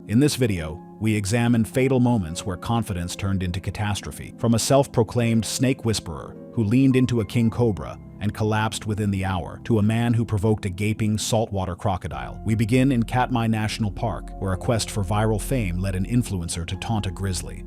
In this video, we examine fatal moments where confidence turned into catastrophe. From a self-proclaimed snake whisperer who leaned into a king cobra and collapsed within the hour, to a man who provoked a gaping saltwater crocodile. We begin in Katmai National Park, where a quest for viral fame led an influencer to taunt a grizzly,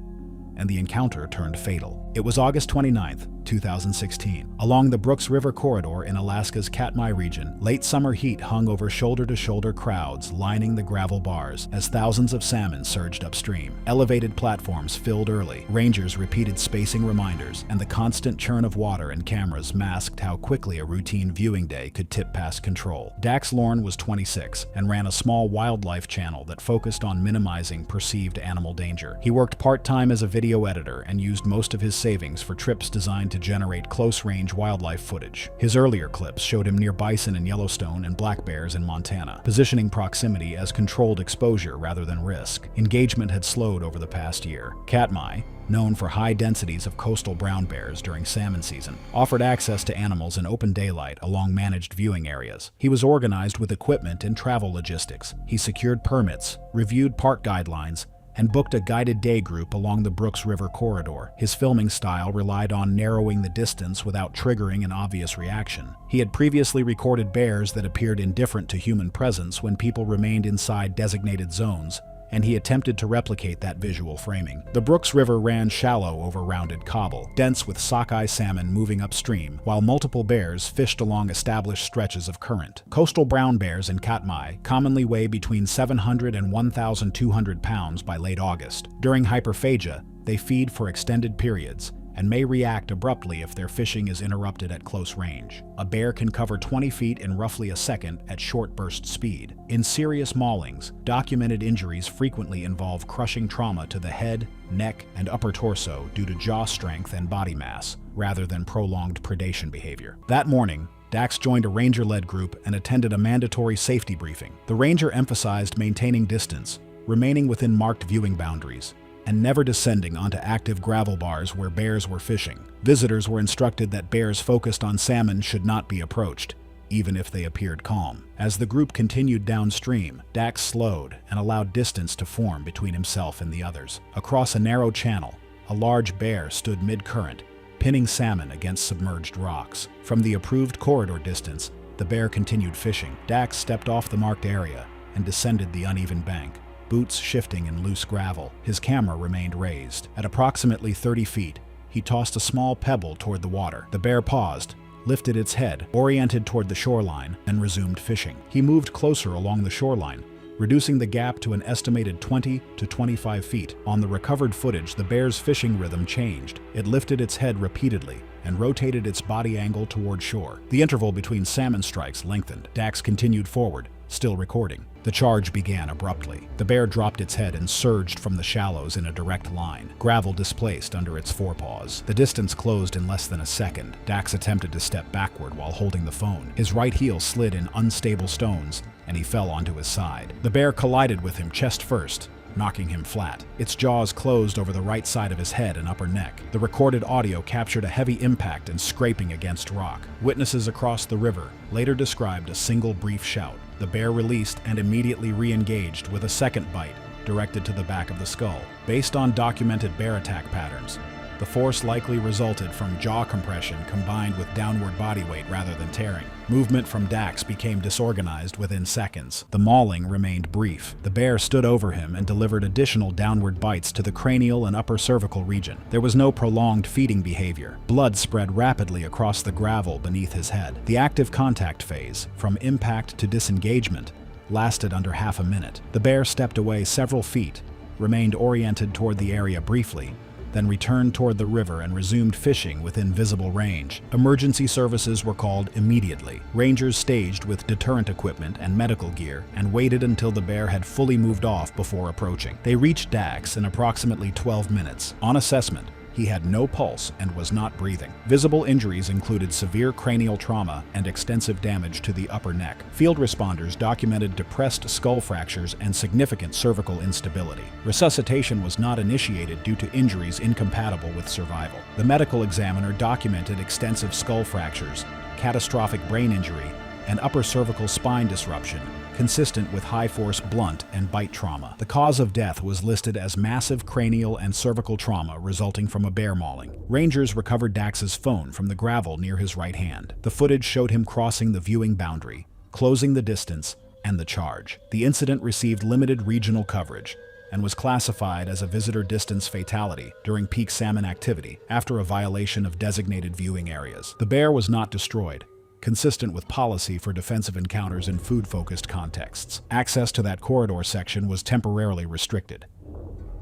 and the encounter turned fatal. It was August 29th, 2016. Along the Brooks River corridor in Alaska's Katmai region, late summer heat hung over shoulder-to-shoulder crowds lining the gravel bars as thousands of salmon surged upstream. Elevated platforms filled early, rangers repeated spacing reminders, and the constant churn of water and cameras masked how quickly a routine viewing day could tip past control. Dax Lorne was 26 and ran a small wildlife channel that focused on minimizing perceived animal danger. He worked part-time as a video editor and used most of his savings for trips designed to generate close-range wildlife footage. His earlier clips showed him near bison in Yellowstone and black bears in Montana, positioning proximity as controlled exposure rather than risk. Engagement had slowed over the past year. Katmai, known for high densities of coastal brown bears during salmon season, offered access to animals in open daylight along managed viewing areas. He was organized with equipment and travel logistics. He secured permits, reviewed park guidelines, and booked a guided day group along the Brooks River corridor. His filming style relied on narrowing the distance without triggering an obvious reaction. He had previously recorded bears that appeared indifferent to human presence when people remained inside designated zones, and he attempted to replicate that visual framing. The Brooks River ran shallow over rounded cobble, dense with sockeye salmon moving upstream, while multiple bears fished along established stretches of current. Coastal brown bears in Katmai commonly weigh between 700 and 1,200 pounds by late August. During hyperphagia, they feed for extended periods and may react abruptly if their fishing is interrupted at close range. A bear can cover 20 feet in roughly a second at short burst speed. In serious maulings, documented injuries frequently involve crushing trauma to the head, neck, and upper torso due to jaw strength and body mass, rather than prolonged predation behavior. That morning, Dax joined a ranger-led group and attended a mandatory safety briefing. The ranger emphasized maintaining distance, remaining within marked viewing boundaries, and never descending onto active gravel bars where bears were fishing. Visitors were instructed that bears focused on salmon should not be approached, even if they appeared calm. As the group continued downstream, Dax slowed and allowed distance to form between himself and the others. Across a narrow channel, a large bear stood mid-current, pinning salmon against submerged rocks. From the approved corridor distance, the bear continued fishing. Dax stepped off the marked area and descended the uneven bank, boots shifting in loose gravel. His camera remained raised. At approximately 30 feet, he tossed a small pebble toward the water. The bear paused, lifted its head, oriented toward the shoreline, and resumed fishing. He moved closer along the shoreline, reducing the gap to an estimated 20 to 25 feet. On the recovered footage, the bear's fishing rhythm changed. It lifted its head repeatedly and rotated its body angle toward shore. The interval between salmon strikes lengthened. Dax continued forward, still recording. The charge began abruptly. The bear dropped its head and surged from the shallows in a direct line. Gravel displaced under its forepaws. The distance closed in less than a second. Dax attempted to step backward while holding the phone. His right heel slid in unstable stones, and he fell onto his side. The bear collided with him chest first, knocking him flat. Its jaws closed over the right side of his head and upper neck. The recorded audio captured a heavy impact and scraping against rock. Witnesses across the river later described a single brief shout. The bear released and immediately re-engaged with a second bite directed to the back of the skull. Based on documented bear attack patterns, the force likely resulted from jaw compression combined with downward body weight rather than tearing. Movement from Dax became disorganized within seconds. The mauling remained brief. The bear stood over him and delivered additional downward bites to the cranial and upper cervical region. There was no prolonged feeding behavior. Blood spread rapidly across the gravel beneath his head. The active contact phase, from impact to disengagement, lasted under half a minute. The bear stepped away several feet, remained oriented toward the area briefly, then returned toward the river and resumed fishing within visible range. Emergency services were called immediately. Rangers staged with deterrent equipment and medical gear and waited until the bear had fully moved off before approaching. They reached Dax in approximately 12 minutes. On assessment, he had no pulse and was not breathing. Visible injuries included severe cranial trauma and extensive damage to the upper neck. Field responders documented depressed skull fractures and significant cervical instability. Resuscitation was not initiated due to injuries incompatible with survival. The medical examiner documented extensive skull fractures, catastrophic brain injury, and upper cervical spine disruption, consistent with high-force blunt and bite trauma. The cause of death was listed as massive cranial and cervical trauma resulting from a bear mauling. Rangers recovered Dax's phone from the gravel near his right hand. The footage showed him crossing the viewing boundary, closing the distance, and the charge. The incident received limited regional coverage and was classified as a visitor distance fatality during peak salmon activity after a violation of designated viewing areas. The bear was not destroyed, consistent with policy for defensive encounters in food-focused contexts. Access to that corridor section was temporarily restricted.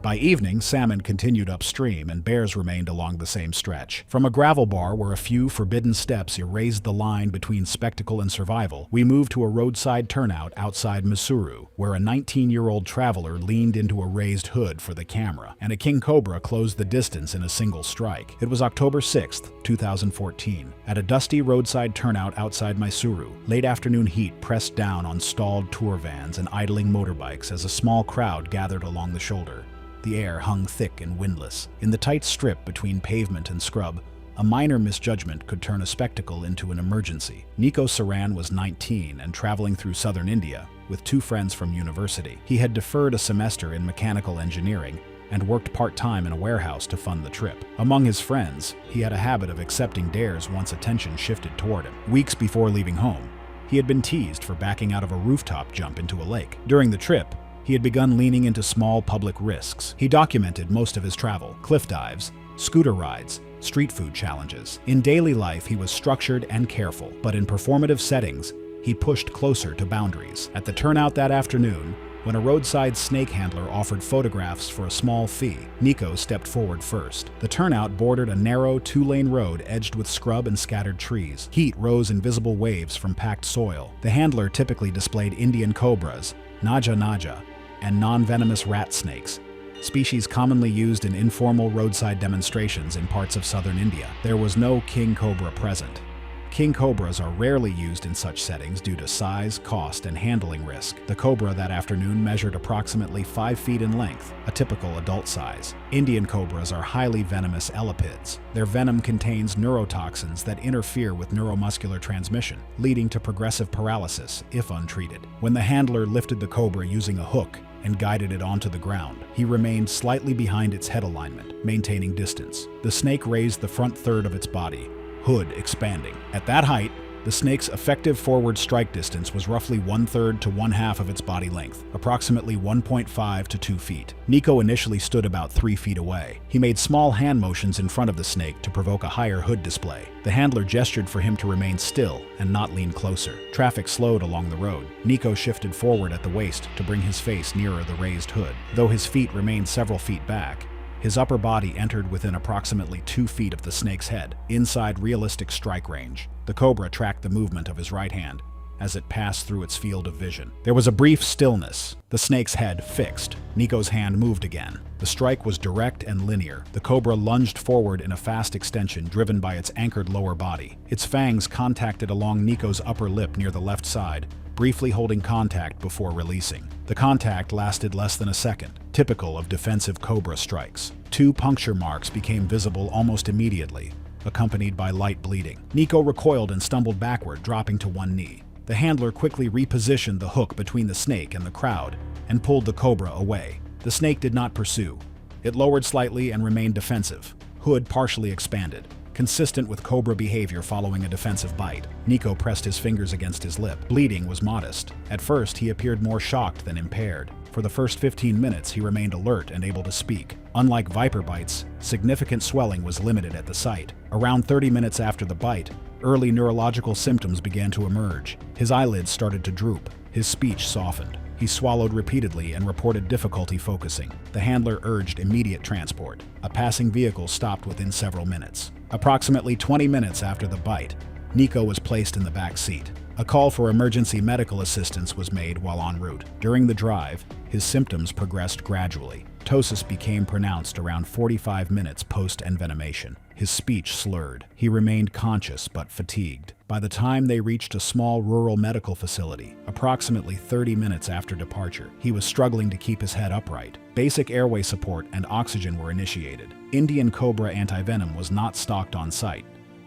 By evening, salmon continued upstream and bears remained along the same stretch. From a gravel bar where a few forbidden steps erased the line between spectacle and survival, we moved to a roadside turnout outside Missouri, where a 19-year-old traveler leaned into a raised hood for the camera, and a king cobra closed the distance in a single strike. It was October 6, 2014. At a dusty roadside turnout outside Missouri, late afternoon heat pressed down on stalled tour vans and idling motorbikes as a small crowd gathered along the shoulder. The air hung thick and windless. In the tight strip between pavement and scrub, a minor misjudgment could turn a spectacle into an emergency. Nico Saran was 19 and traveling through southern India with two friends from university. He had deferred a semester in mechanical engineering and worked part-time in a warehouse to fund the trip. Among his friends, he had a habit of accepting dares once attention shifted toward him. Weeks before leaving home, he had been teased for backing out of a rooftop jump into a lake. During the trip, he had begun leaning into small public risks. He documented most of his travel: cliff dives, scooter rides, street food challenges. In daily life, he was structured and careful, but in performative settings, he pushed closer to boundaries. At the turnout that afternoon, when a roadside snake handler offered photographs for a small fee, Nico stepped forward first. The turnout bordered a narrow two-lane road edged with scrub and scattered trees. Heat rose in visible waves from packed soil. The handler typically displayed Indian cobras, naja naja, and non-venomous rat snakes, species commonly used in informal roadside demonstrations in parts of southern India. There was no king cobra present. King cobras are rarely used in such settings due to size, cost, and handling risk. The cobra that afternoon measured approximately 5 feet in length, a typical adult size. Indian cobras are highly venomous elapids. Their venom contains neurotoxins that interfere with neuromuscular transmission, leading to progressive paralysis if untreated. When the handler lifted the cobra using a hook and guided it onto the ground, he remained slightly behind its head alignment, maintaining distance. The snake raised the front third of its body, hood expanding. At that height, the snake's effective forward strike distance was roughly 1/3 to 1/2 of its body length, approximately 1.5 to 2 feet. Nico initially stood about 3 feet away. He made small hand motions in front of the snake to provoke a higher hood display. The handler gestured for him to remain still and not lean closer. Traffic slowed along the road. Nico shifted forward at the waist to bring his face nearer the raised hood. Though his feet remained several feet back, his upper body entered within approximately 2 feet of the snake's head, inside realistic strike range. The cobra tracked the movement of his right hand as it passed through its field of vision. There was a brief stillness. The snake's head fixed. Nico's hand moved again. The strike was direct and linear. The cobra lunged forward in a fast extension driven by its anchored lower body. Its fangs contacted along Nico's upper lip near the left side, briefly holding contact before releasing. The contact lasted less than a second, typical of defensive cobra strikes. 2 puncture marks became visible almost immediately, accompanied by light bleeding. Nico recoiled and stumbled backward, dropping to one knee. The handler quickly repositioned the hook between the snake and the crowd and pulled the cobra away. The snake did not pursue. It lowered slightly and remained defensive, hood partially expanded, consistent with cobra behavior following a defensive bite. Nico pressed his fingers against his lip. Bleeding was modest. At first, he appeared more shocked than impaired. For the first 15 minutes, he remained alert and able to speak. Unlike viper bites, significant swelling was limited at the site. Around 30 minutes after the bite, early neurological symptoms began to emerge. His eyelids started to droop. His speech softened. He swallowed repeatedly and reported difficulty focusing. The handler urged immediate transport. A passing vehicle stopped within several minutes. Approximately 20 minutes after the bite, Nico was placed in the back seat. A call for emergency medical assistance was made while en route. During the drive, his symptoms progressed gradually. Ptosis became pronounced around 45 minutes post-envenomation. His speech slurred. He remained conscious but fatigued. By the time they reached a small rural medical facility, approximately 30 minutes after departure, he was struggling to keep his head upright. Basic airway support and oxygen were initiated. Indian cobra antivenom was not stocked on site,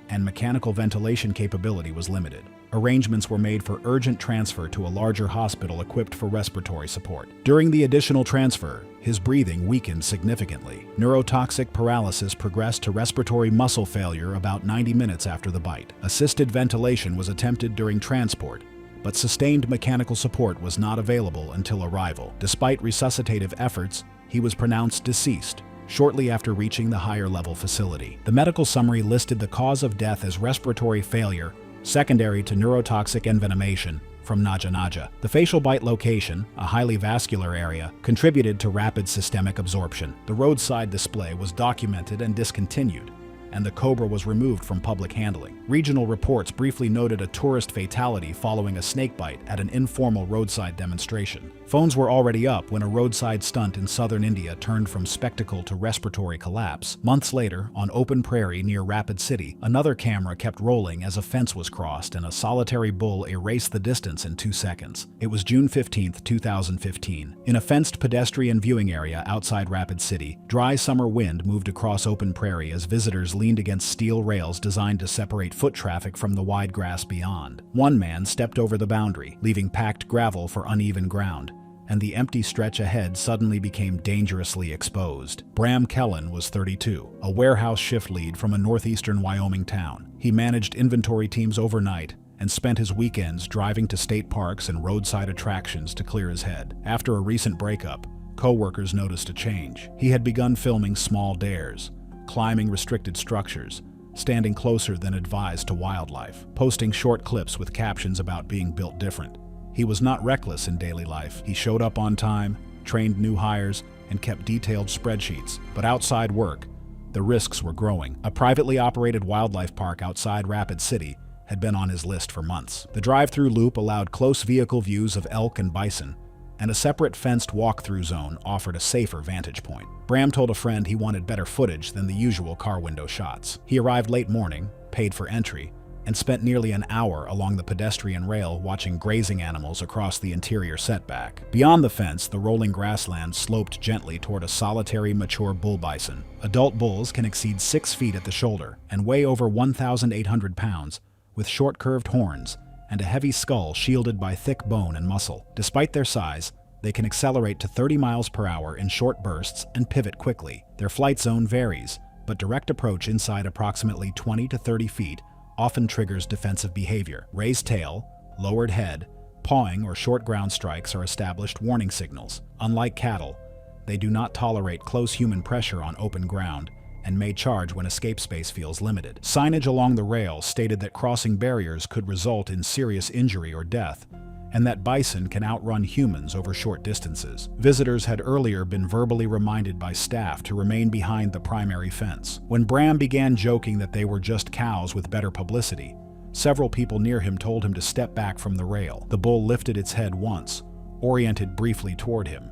and mechanical ventilation capability was limited. arrangements were made for urgent transfer to a larger hospital equipped for respiratory support. During the additional transfer, his breathing weakened significantly. Neurotoxic paralysis progressed to respiratory muscle failure about 90 minutes after the bite. Assisted ventilation was attempted during transport, but sustained mechanical support was not available until arrival. Despite resuscitative efforts, he was pronounced deceased shortly after reaching the higher-level facility. The medical summary listed the cause of death as respiratory failure, secondary to neurotoxic envenomation from naja. The facial bite location, a highly vascular area, contributed to rapid systemic absorption. The roadside display was documented and discontinued, and the cobra was removed from public handling. Regional reports briefly noted a tourist fatality following a snakebite at an informal roadside demonstration. Phones were already up when a roadside stunt in southern India turned from spectacle to respiratory collapse. Months later, on open prairie near Rapid City, another camera kept rolling as a fence was crossed and a solitary bull erased the distance in 2 seconds. It was June 15, 2015. In a fenced pedestrian viewing area outside Rapid City, dry summer wind moved across open prairie as visitors leaned against steel rails designed to separate foot traffic from the wide grass beyond. One man stepped over the boundary, leaving packed gravel for uneven ground, and the empty stretch ahead suddenly became dangerously exposed. Bram Kellen was 32, a warehouse shift lead from a northeastern Wyoming town. He managed inventory teams overnight and spent his weekends driving to state parks and roadside attractions to clear his head. After a recent breakup, co-workers noticed a change. He had begun filming small dares, climbing restricted structures, standing closer than advised to wildlife, posting short clips with captions about being built different. He was not reckless in daily life. He showed up on time, trained new hires, and kept detailed spreadsheets. But outside work, the risks were growing. A privately operated wildlife park outside Rapid City had been on his list for months. The drive-through loop allowed close vehicle views of elk and bison, and a separate fenced walk-through zone offered a safer vantage point. Bram told a friend he wanted better footage than the usual car window shots. He arrived late morning, paid for entry, and spent nearly an hour along the pedestrian rail watching grazing animals across the interior setback. Beyond the fence, the rolling grassland sloped gently toward a solitary mature bull bison. Adult bulls can exceed 6 feet at the shoulder and weigh over 1,800 pounds, with short curved horns and a heavy skull shielded by thick bone and muscle. Despite their size, they can accelerate to 30 miles per hour in short bursts and pivot quickly. Their flight zone varies, but direct approach inside approximately 20 to 30 feet often triggers defensive behavior. Raised tail, lowered head, pawing, or short ground strikes are established warning signals. Unlike cattle, they do not tolerate close human pressure on open ground and may charge when escape space feels limited. Signage along the rail stated that crossing barriers could result in serious injury or death, and that bison can outrun humans over short distances. Visitors had earlier been verbally reminded by staff to remain behind the primary fence. When Bram began joking that they were just cows with better publicity, several people near him told him to step back from the rail. The bull lifted its head once, oriented briefly toward him,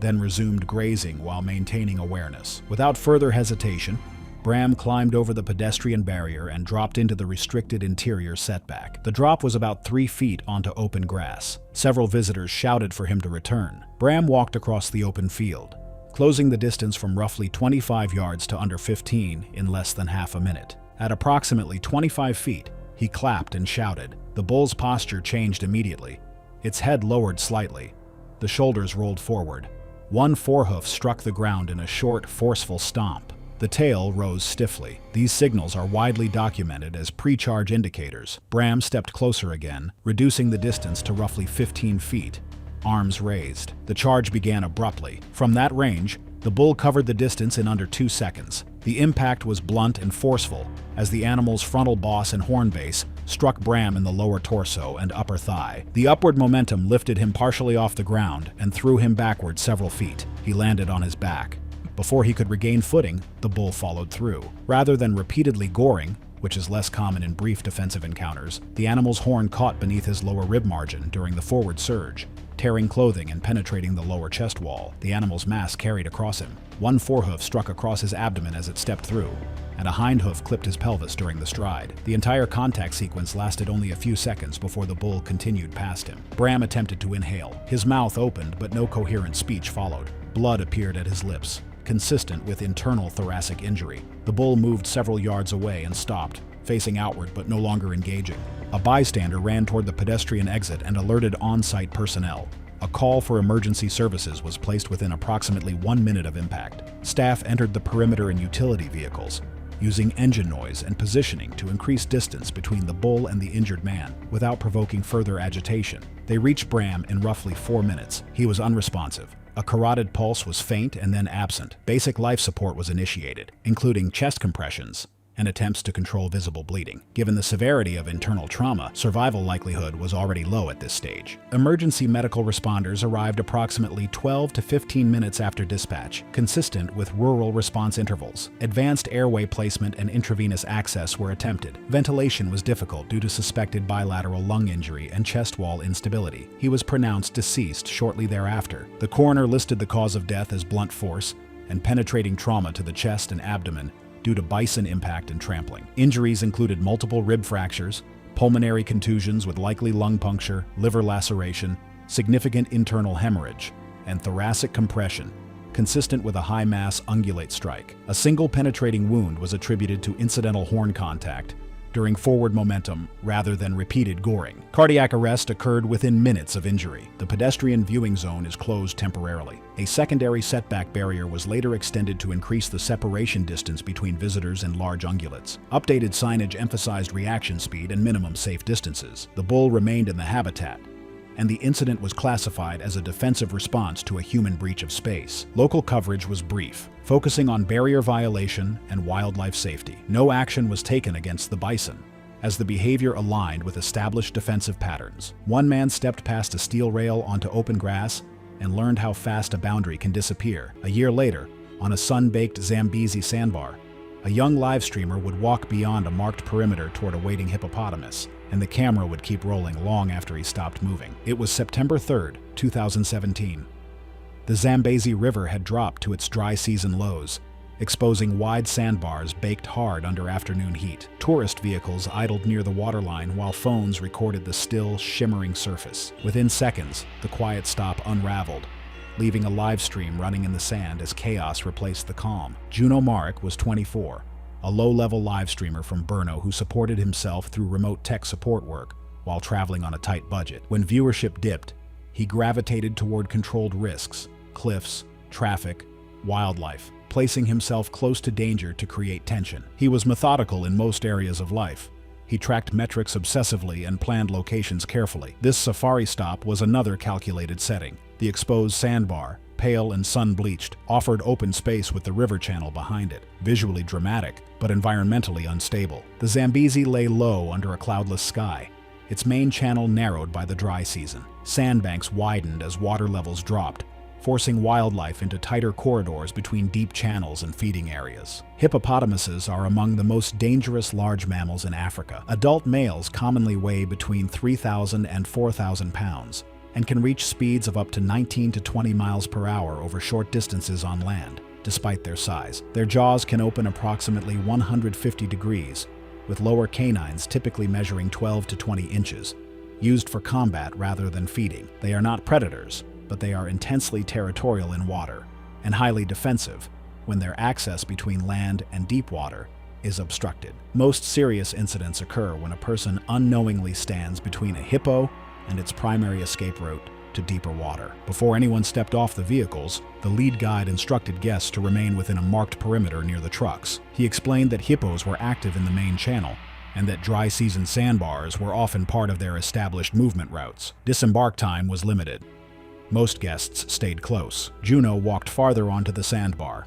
then resumed grazing while maintaining awareness. Without further hesitation, Bram climbed over the pedestrian barrier and dropped into the restricted interior setback. The drop was about 3 feet onto open grass. Several visitors shouted for him to return. Bram walked across the open field, closing the distance from roughly 25 yards to under 15 in less than half a minute. At approximately 25 feet, he clapped and shouted. The bull's posture changed immediately. Its head lowered slightly. The shoulders rolled forward. One forehoof struck the ground in a short, forceful stomp. The tail rose stiffly. These signals are widely documented as pre-charge indicators. Bram stepped closer again, reducing the distance to roughly 15 feet, arms raised. The charge began abruptly. From that range, the bull covered the distance in under 2 seconds. The impact was blunt and forceful, as the animal's frontal boss and horn base struck Bram in the lower torso and upper thigh. The upward momentum lifted him partially off the ground and threw him backward several feet. He landed on his back. Before he could regain footing, the bull followed through. Rather than repeatedly goring, which is less common in brief defensive encounters, the animal's horn caught beneath his lower rib margin during the forward surge, tearing clothing and penetrating the lower chest wall. The animal's mass carried across him. One forehoof struck across his abdomen as it stepped through, and a hind hoof clipped his pelvis during the stride. The entire contact sequence lasted only a few seconds before the bull continued past him. Bram attempted to inhale. His mouth opened, but no coherent speech followed. Blood appeared at his lips, consistent with internal thoracic injury. The bull moved several yards away and stopped, facing outward but no longer engaging. A bystander ran toward the pedestrian exit and alerted on-site personnel. A call for emergency services was placed within approximately 1 minute of impact. Staff entered the perimeter in utility vehicles, using engine noise and positioning to increase distance between the bull and the injured man without provoking further agitation. They reached Bram in roughly 4 minutes. He was unresponsive. A carotid pulse was faint and then absent. Basic life support was initiated, including chest compressions and attempts to control visible bleeding. Given the severity of internal trauma, survival likelihood was already low at this stage. Emergency medical responders arrived approximately 12 to 15 minutes after dispatch, consistent with rural response intervals. Advanced airway placement and intravenous access were attempted. Ventilation was difficult due to suspected bilateral lung injury and chest wall instability. He was pronounced deceased shortly thereafter. The coroner listed the cause of death as blunt force and penetrating trauma to the chest and abdomen due to bison impact and trampling. Injuries included multiple rib fractures, pulmonary contusions with likely lung puncture, liver laceration, significant internal hemorrhage, and thoracic compression, consistent with a high-mass ungulate strike. A single penetrating wound was attributed to incidental horn contact during forward momentum rather than repeated goring. Cardiac arrest occurred within minutes of injury. The pedestrian viewing zone is closed temporarily. A secondary setback barrier was later extended to increase the separation distance between visitors and large ungulates. Updated signage emphasized reaction speed and minimum safe distances. The bull remained in the habitat, and the incident was classified as a defensive response to a human breach of space. Local coverage was brief, focusing on barrier violation and wildlife safety. No action was taken against the bison, as the behavior aligned with established defensive patterns. One man stepped past a steel rail onto open grass and learned how fast a boundary can disappear. A year later, on a sun-baked Zambezi sandbar, a young live streamer would walk beyond a marked perimeter toward a waiting hippopotamus, and the camera would keep rolling long after he stopped moving. It was September 3rd, 2017. The Zambezi River had dropped to its dry season lows, exposing wide sandbars baked hard under afternoon heat. Tourist vehicles idled near the waterline while phones recorded the still, shimmering surface. Within seconds, the quiet stop unraveled, leaving a live stream running in the sand as chaos replaced the calm. Juno Marek was 24, a low-level live streamer from Brno who supported himself through remote tech support work while traveling on a tight budget. When viewership dipped, he gravitated toward controlled risks, cliffs, traffic, wildlife, placing himself close to danger to create tension. He was methodical in most areas of life. He tracked metrics obsessively and planned locations carefully. This safari stop was another calculated setting. The exposed sandbar, pale and sun-bleached, offered open space with the river channel behind it. Visually dramatic, but environmentally unstable. The Zambezi lay low under a cloudless sky, its main channel narrowed by the dry season. Sandbanks widened as water levels dropped, forcing wildlife into tighter corridors between deep channels and feeding areas. Hippopotamuses are among the most dangerous large mammals in Africa. Adult males commonly weigh between 3,000 and 4,000 pounds and can reach speeds of up to 19 to 20 miles per hour over short distances on land, despite their size. Their jaws can open approximately 150 degrees, with lower canines typically measuring 12 to 20 inches, used for combat rather than feeding. They are not predators, but they are intensely territorial in water and highly defensive when their access between land and deep water is obstructed. Most serious incidents occur when a person unknowingly stands between a hippo and its primary escape route to deeper water. Before anyone stepped off the vehicles, the lead guide instructed guests to remain within a marked perimeter near the trucks. He explained that hippos were active in the main channel and that dry season sandbars were often part of their established movement routes. Disembark time was limited. Most guests stayed close. Juno walked farther onto the sandbar.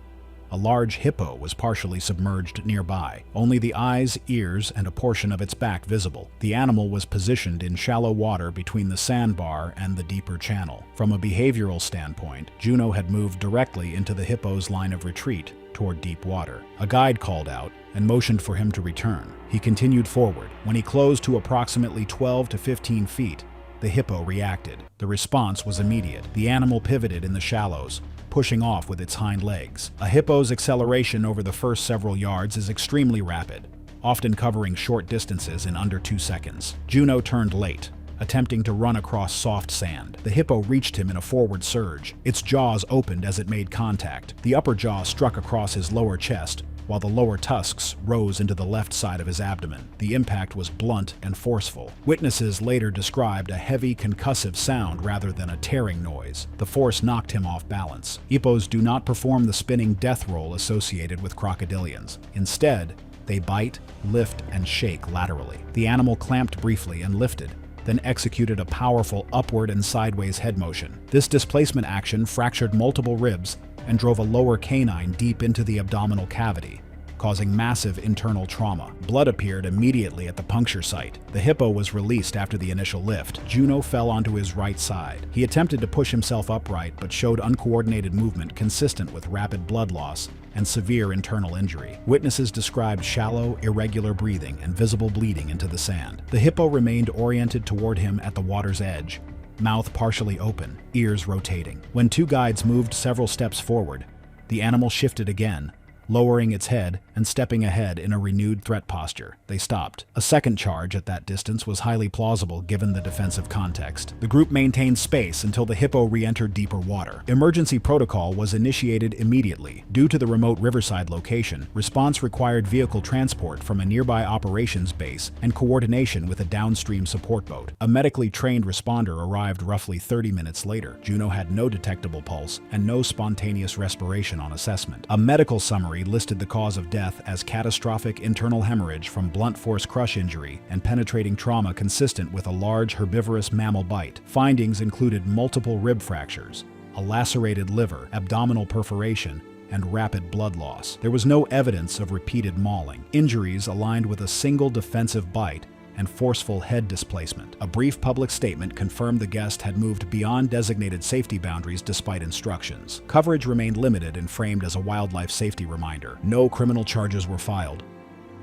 A large hippo was partially submerged nearby, only the eyes, ears, and a portion of its back visible. The animal was positioned in shallow water between the sandbar and the deeper channel. From a behavioral standpoint, Juno had moved directly into the hippo's line of retreat toward deep water. A guide called out and motioned for him to return. He continued forward. When he closed to approximately 12 to 15 feet, the hippo reacted. The response was immediate. The animal pivoted in the shallows, pushing off with its hind legs. A hippo's acceleration over the first several yards is extremely rapid, often covering short distances in under 2 seconds. Juno turned late, attempting to run across soft sand. The hippo reached him in a forward surge. Its jaws opened as it made contact. The upper jaw struck across his lower chest, while the lower tusks rose into the left side of his abdomen. The impact was blunt and forceful. Witnesses later described a heavy concussive sound rather than a tearing noise. The force knocked him off balance. Hippos do not perform the spinning death roll associated with crocodilians. Instead, they bite, lift, and shake laterally. The animal clamped briefly and lifted, then executed a powerful upward and sideways head motion. This displacement action fractured multiple ribs and drove a lower canine deep into the abdominal cavity, causing massive internal trauma. Blood appeared immediately at the puncture site. The hippo was released after the initial lift. Juno fell onto his right side. He attempted to push himself upright, but showed uncoordinated movement consistent with rapid blood loss and severe internal injury. Witnesses described shallow, irregular breathing and visible bleeding into the sand. The hippo remained oriented toward him at the water's edge, mouth partially open, ears rotating. When two guides moved several steps forward, the animal shifted again, lowering its head and stepping ahead in a renewed threat posture. They stopped. A second charge at that distance was highly plausible given the defensive context. The group maintained space until the hippo re-entered deeper water. Emergency protocol was initiated immediately. Due to the remote riverside location, response required vehicle transport from a nearby operations base and coordination with a downstream support boat. A medically trained responder arrived roughly 30 minutes later. Juno had no detectable pulse and no spontaneous respiration on assessment. A medical summary listed the cause of death as catastrophic internal hemorrhage from blunt force crush injury and penetrating trauma consistent with a large herbivorous mammal bite. Findings included multiple rib fractures, a lacerated liver, abdominal perforation, and rapid blood loss. There was no evidence of repeated mauling. Injuries aligned with a single defensive bite and forceful head displacement. A brief public statement confirmed the guest had moved beyond designated safety boundaries despite instructions. Coverage remained limited and framed as a wildlife safety reminder. No criminal charges were filed.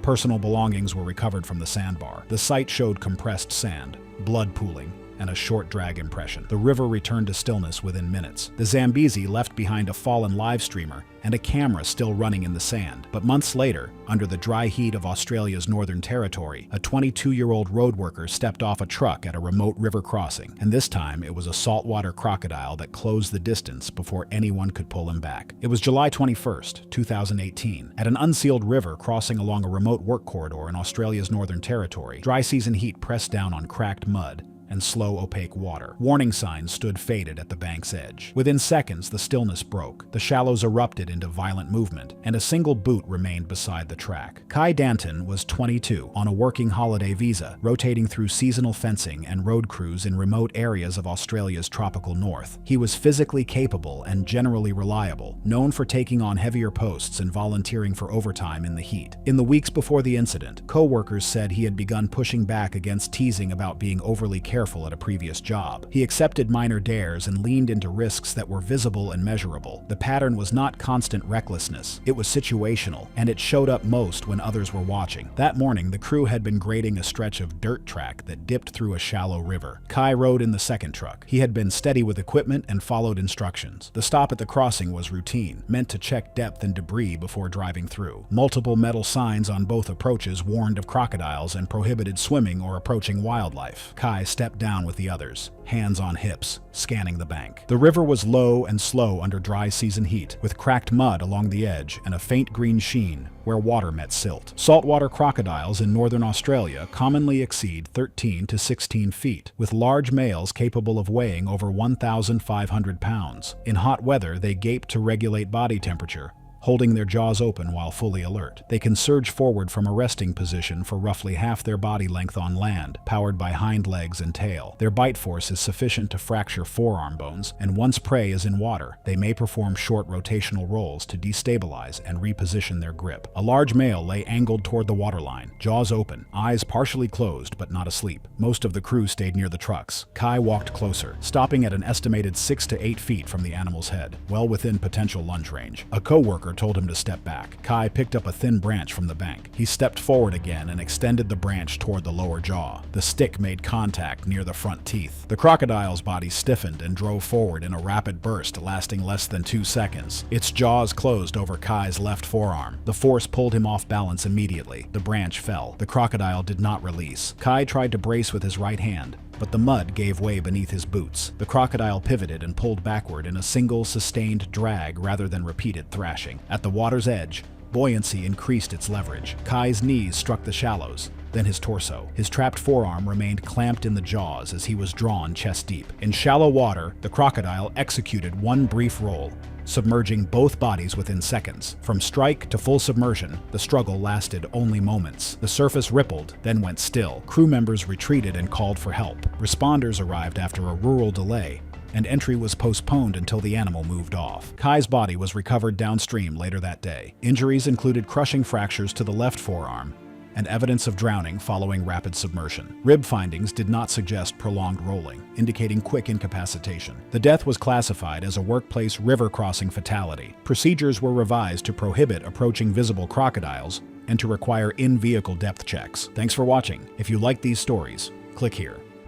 Personal belongings were recovered from the sandbar. The site showed compressed sand, blood pooling, and a short drag impression. The river returned to stillness within minutes. The Zambezi left behind a fallen live streamer and a camera still running in the sand. But months later, under the dry heat of Australia's Northern Territory, a 22-year-old road worker stepped off a truck at a remote river crossing, and this time it was a saltwater crocodile that closed the distance before anyone could pull him back. It was July 21st, 2018. At an unsealed river crossing along a remote work corridor in Australia's Northern Territory, dry season heat pressed down on cracked mud and slow, opaque water. Warning signs stood faded at the bank's edge. Within seconds, the stillness broke. The shallows erupted into violent movement, and a single boot remained beside the track. Kai Danton was 22, on a working holiday visa, rotating through seasonal fencing and road crews in remote areas of Australia's tropical north. He was physically capable and generally reliable, known for taking on heavier posts and volunteering for overtime in the heat. In the weeks before the incident, co-workers said he had begun pushing back against teasing about being overly careful at a previous job. He accepted minor dares and leaned into risks that were visible and measurable. The pattern was not constant recklessness. It was situational, and it showed up most when others were watching. That morning, the crew had been grading a stretch of dirt track that dipped through a shallow river. Kai rode in the second truck. He had been steady with equipment and followed instructions. The stop at the crossing was routine, meant to check depth and debris before driving through. Multiple metal signs on both approaches warned of crocodiles and prohibited swimming or approaching wildlife. Kai stepped down with the others, hands on hips, scanning the bank. The river was low and slow under dry season heat, with cracked mud along the edge and a faint green sheen where water met silt. Saltwater crocodiles in northern Australia commonly exceed 13 to 16 feet, with large males capable of weighing over 1,500 pounds. In hot weather, they gape to regulate body temperature, holding their jaws open while fully alert. They can surge forward from a resting position for roughly half their body length on land, powered by hind legs and tail. Their bite force is sufficient to fracture forearm bones, and once prey is in water, they may perform short rotational rolls to destabilize and reposition their grip. A large male lay angled toward the waterline, jaws open, eyes partially closed but not asleep. Most of the crew stayed near the trucks. Kai walked closer, stopping at an estimated 6 to 8 feet from the animal's head, well within potential lunge range. A co-worker told him to step back. Kai picked up a thin branch from the bank. He stepped forward again and extended the branch toward the lower jaw. The stick made contact near the front teeth. The crocodile's body stiffened and drove forward in a rapid burst lasting less than 2 seconds. Its jaws closed over Kai's left forearm. The force pulled him off balance immediately. The branch fell. The crocodile did not release. Kai tried to brace with his right hand, but the mud gave way beneath his boots. The crocodile pivoted and pulled backward in a single, sustained drag rather than repeated thrashing. At the water's edge, Buoyancy increased its leverage. Kai's knees struck the shallows, then his torso. His trapped forearm remained clamped in the jaws as he was drawn chest deep. In shallow water, the crocodile executed one brief roll, submerging both bodies within seconds. From strike to full submersion, the struggle lasted only moments. The surface rippled, then went still. Crew members retreated and called for help. Responders arrived after a rural delay, and entry was postponed until the animal moved off. Kai's body was recovered downstream later that day. Injuries included crushing fractures to the left forearm and evidence of drowning following rapid submersion. Rib findings did not suggest prolonged rolling, indicating quick incapacitation. The death was classified as a workplace river crossing fatality. Procedures were revised to prohibit approaching visible crocodiles and to require in-vehicle depth checks. Thanks for watching. If you like these stories, click here.